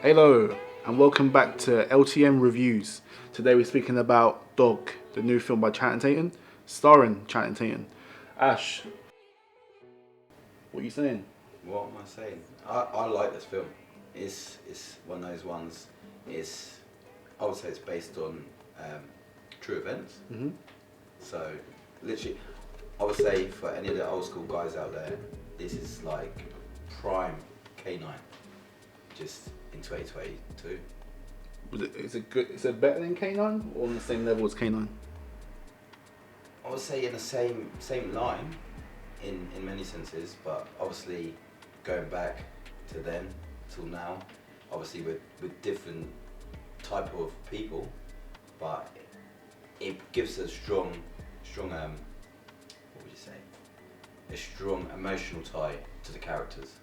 Hello and welcome back to LTN Reviews. Today we're speaking about Dog, the new film by Channing Tatum, starring Channing Tatum. Ash, what are you saying? What am I saying? I like this film. It's one of those ones. I would say it's based on true events. Mm-hmm. So literally, I would say for any of the old school guys out there, this is like prime K9, just in 2022. Is it good? Is it better than K9 or on the same level as K9? I would say in the same line, in many senses, but obviously going back to then till now, obviously with different type of people, but it gives a strong what would you say? A strong emotional tie to the characters.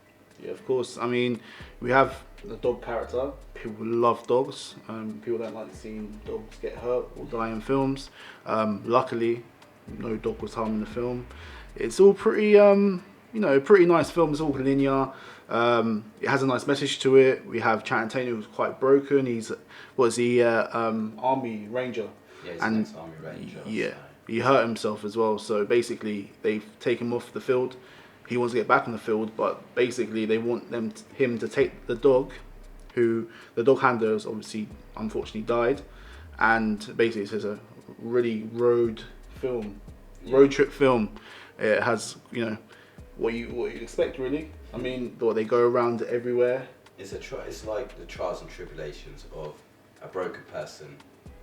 Yeah, of course. I mean, we have the dog character. People love dogs. People don't like seeing dogs get hurt or die in films. Luckily, no dog was harmed in the film. It's all pretty, pretty nice film. It's all linear. It has a nice message to it. We have Channing Tatum, who's quite broken. He's Army Ranger. Yeah, he's an ex-Army Ranger. Yeah, so. he hurt himself as well. So basically, they've taken him off the field. He wants to get back on the field, but basically they want him to take the dog, who the dog handler has obviously unfortunately died, and basically it's a really road trip film. It has what you expect really. I mean, they go around everywhere. It's like the trials and tribulations of a broken person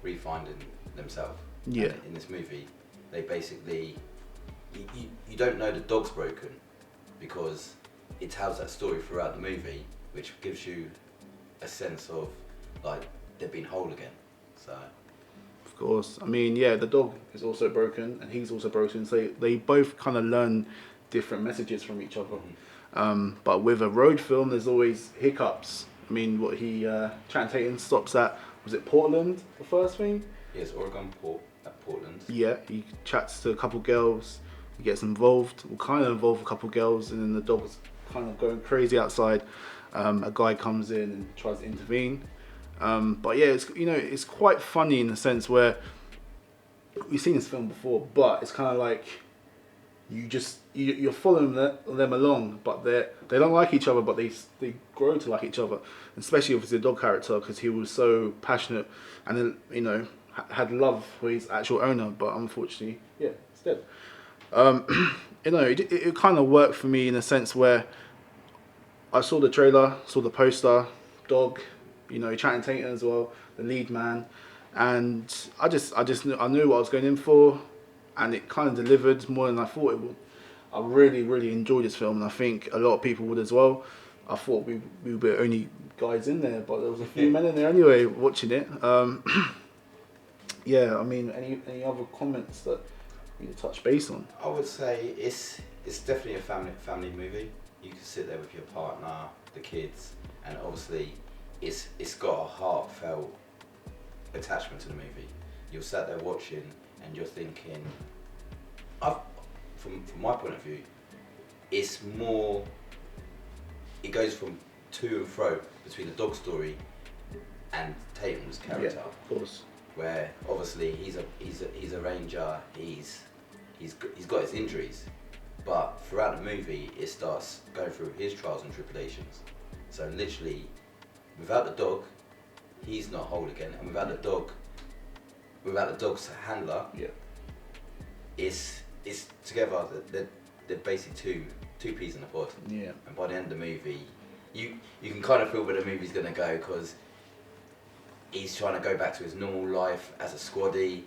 refinding themselves. Yeah. And in this movie, they basically you don't know the dog's broken, because it tells that story throughout the movie, which gives you a sense of like they've been whole again. So. Of course, I mean, yeah, the dog is also broken, and he's also broken. So they both kind of learn different messages from each other. Mm-hmm. But with a road film, there's always hiccups. I mean, Channing Tatum stops at, was it Portland, the first thing? Yes, Oregon at Portland. Yeah, he chats to a couple girls, he gets involved, or kind of involved with a couple girls, and then the dog's kind of going crazy outside. A guy comes in and tries to intervene. But yeah, it's quite funny in the sense where we've seen this film before, but it's kind of like you're following them along, but they don't like each other, but they grow to like each other, especially obviously the dog character, because he was so passionate and then had love for his actual owner, but unfortunately, yeah, it's dead. It kind of worked for me in a sense where I saw the trailer, saw the poster, dog, Channing Tatum as well, the lead man, and I knew what I was going in for, and it kind of delivered more than I thought it would. I really, really enjoyed this film, and I think a lot of people would as well. I thought we were the only guys in there, but there was a few men in there anyway watching it. Yeah, I mean, any other comments that you touch base on? I would say it's definitely a family movie. You can sit there with your partner, the kids, and obviously it's got a heartfelt attachment to the movie. You're sat there watching and you're thinking, from my point of view, it's more, it goes from to and fro between the dog story and Tatum's character. Yeah, of course. Where obviously he's a ranger, he's got his injuries, but throughout the movie it starts going through his trials and tribulations. So literally, without the dog, he's not whole again, and without the dog's handler, yeah, it's together. They're basically two peas in a pod. Yeah. And by the end of the movie, you can kind of feel where the movie's gonna go, because he's trying to go back to his normal life as a squaddy,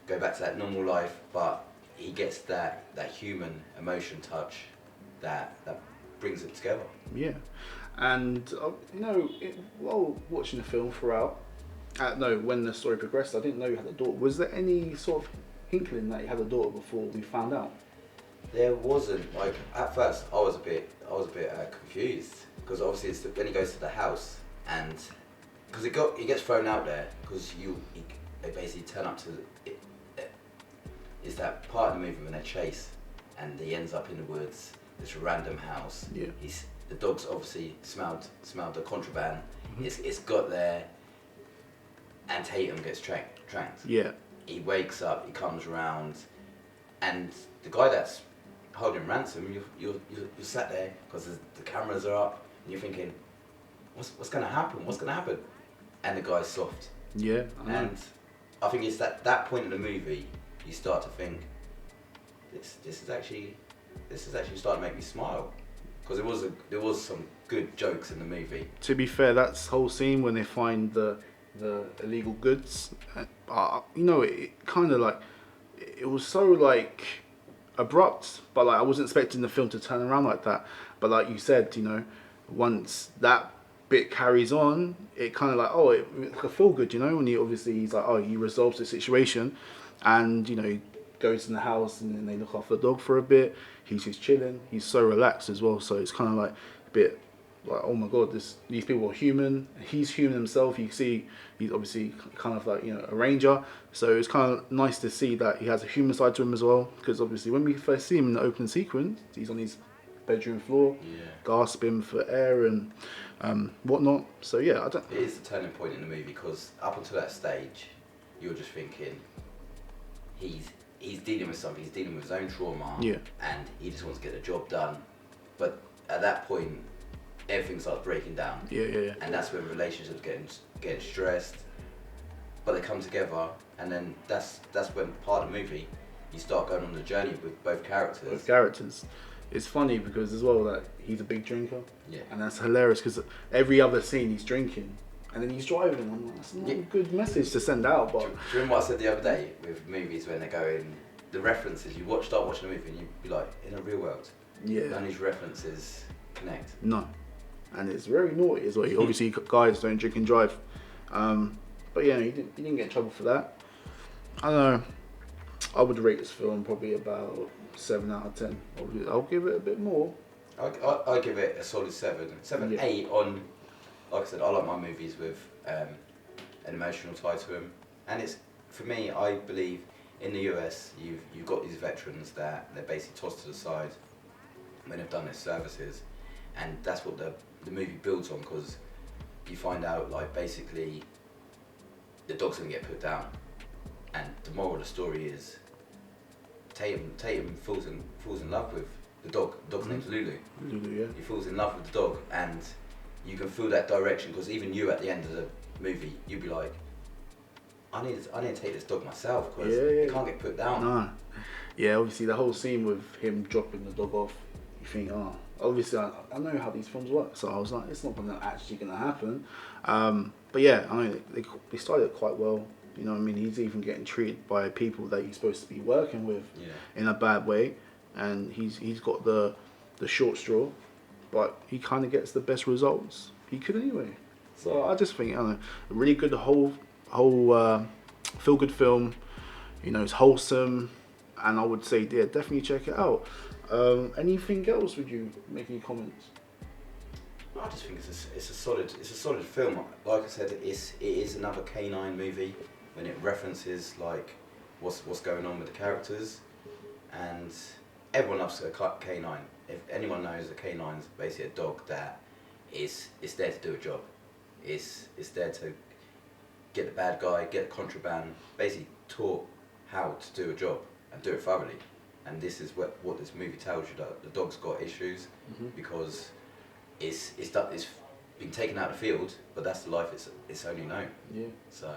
go back to that normal life, but he gets that human emotion touch that brings it together. Yeah, and while watching the film throughout, when the story progressed, I didn't know you had a daughter. Was there any sort of inkling that you had a daughter before we found out? There wasn't. Like at first, I was a bit confused, because obviously it's when he goes to the house, and because he gets thrown out there, because they basically turn up to it. It's that part of the movie when they chase, and he ends up in the woods, this random house. Yeah. the dog's obviously smelled the contraband. It's got there, and Tatum gets tranked. Yeah. He wakes up, he comes around, and the guy that's holding ransom, you're sat there because the cameras are up, and you're thinking, what's going to happen? What's going to happen? And the guy's soft. Yeah. I know. And I think it's that point in the movie you start to think, this is actually starting to make me smile, because there was some good jokes in the movie. To be fair, that's whole scene when they find the illegal goods, you know, it kind of like, it was so like abrupt, but like I wasn't expecting the film to turn around like that. But like you said, you know, once that bit carries on, it kind of like, oh, it's like a feel good, you know, when he's like, oh, he resolves the situation, and you know, he goes in the house and then they look after the dog for a bit. He's just chilling. He's so relaxed as well. So it's kind of like a bit like, oh my god, these people are human. He's human himself. You see, he's obviously kind of like, you know, a ranger. So it's kind of nice to see that he has a human side to him as well. Because obviously when we first see him in the opening sequence, he's on his bedroom floor, gasping for air and whatnot. So yeah, I don't. It is a turning point in the movie, because up until that stage, you're just thinking he's dealing with something. He's dealing with his own trauma, and he just wants to get the job done. But at that point, everything starts breaking down. Yeah. And that's when relationships getting stressed. But they come together, and then that's when part of the movie you start going on the journey with both characters. It's funny because as well that he's a big drinker. Yeah. And that's hilarious because every other scene he's drinking, and then he's driving. I'm like, that's not a good message to send out. But do you remember what I said the other day with movies when they're going, the references, start watching a movie and you'd be like, in a real world, none of these references connect. No. And it's very naughty as well. Obviously, guys don't drink and drive. But yeah, he didn't get in trouble for that. I don't know. I would rate this film probably about 7 out of 10. I'll give it a bit more. I give it a solid 7. 8 on, like I said, I like my movies with an emotional tie to them. And it's, for me, I believe in the US, you've got these veterans that they're basically tossed to the side when they've done their services. And that's what the movie builds on, because you find out, like, basically the dog's going to get put down. And the moral of the story is Tatum falls in love with the dog. The dog's name's Lulu. Lulu, yeah. He falls in love with the dog, and you can feel that direction, because even you at the end of the movie, you'd be like, I need to take this dog myself, because it can't get put down. No. Yeah, obviously the whole scene with him dropping the dog off, you think, oh, obviously I know how these films work, so I was like, it's not actually going to happen. But yeah, I mean, they started it quite well. You know what I mean? He's even getting treated by people that he's supposed to be working with in a bad way. And he's got the short straw, but he kind of gets the best results he could anyway. So I just think, I don't know, a really good whole feel-good film. You know, it's wholesome. And I would say, yeah, definitely check it out. Anything else? Would you make any comments? I just think it's a solid film. Like I said, it is another canine movie when it references like what's going on with the characters, and everyone loves a canine. If anyone knows, a canine's basically a dog that is there to do a job. It's there to get the bad guy, get the contraband, basically taught how to do a job and do it thoroughly. And this is what this movie tells you, that the dog's got issues because it's been taken out of the field, but that's the life it's only known. Yeah. So.